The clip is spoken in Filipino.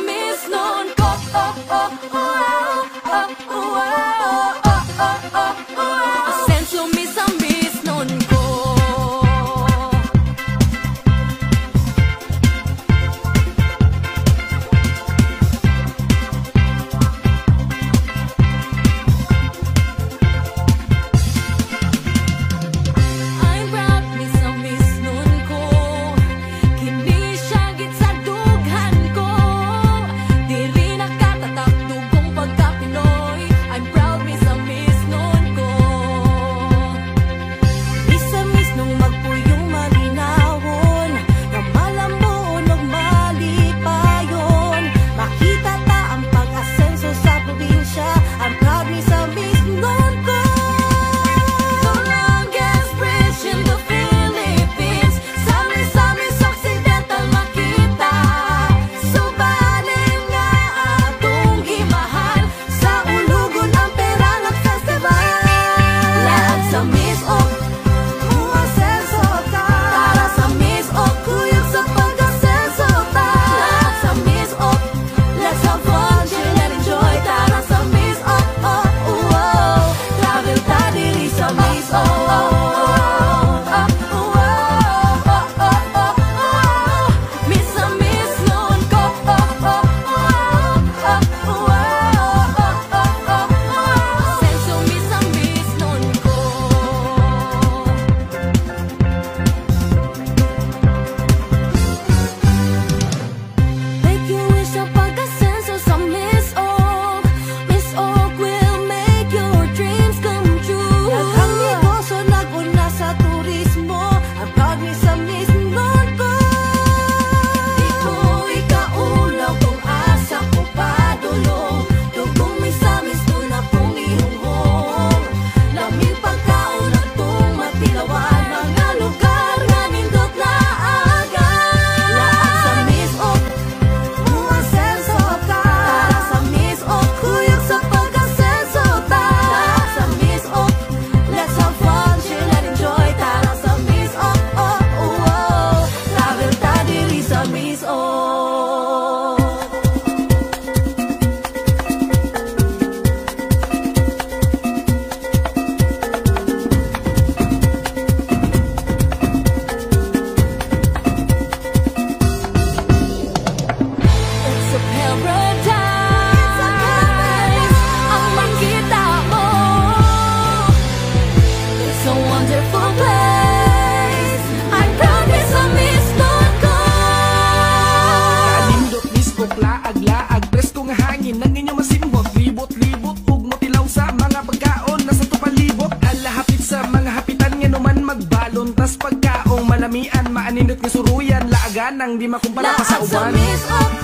Miss nun ko. Asenso miss nun ko. I'm proud miss nun ko. Kini siya git sa dughan ko. Dili nakatatak dugong pagka-Pinoy. I'm proud miss nun ko. Miss nung magpuyong malinawon, nga malambon ug malipayon. Makita ta ang pag-asenso sa probinsya. I'm proud miss nun ko. The longest bridge in the Philippines. Sa Occidental makita. Subanin nga atong gimahal. Sa ulugon ang Perangan Festival. Lahat sa Miss Ok, umasenso ta. Para sa Miss Ok, kuyog sa pag-asenso ta. Lahat sa Miss Ok, let's have fun, chill and enjoy. Tara sa Miss Ok, travel ta diri sa Miss Ok. Miss nun ko. Asenso miss nun ko. Make your wish sa pag-asenso sa Miss Ok. Miss Ok will make your dreams come true. Daghang negosyo nag-una sa turismo. Ang proud miss nun ko. Di ko ikaulaw kung asa ko padulong. Dugong miss nun akong ihunghong. Laming pagkaon at tong matilawan. Mga lugar nga nindot na aga. Lahat sa Miss Ok, umasenso ta. Para sa Miss Ok, kuyog sa pag-asenso ta. Lahat sa Miss Ok, let's have fun, chill and enjoy. Tara sa Miss Ok, travel ta diri sa Miss Ok. It's a paradise. Ang makita mo. It's a wonderful place. I'm proud miss nun ko. Kanindot Miss Ok, laag-laag presko nga hangin nang inyong masimbot. Libot-libot ug motilaw sa mga pagkaon nasa tupalibot. Alahapit sa mga hapitan nga numan magbalon. Tas pagkaong malamian maanindot nga suruyan. Laagan nang di makumpara pa sa Lahat sa uban. Miss Ok,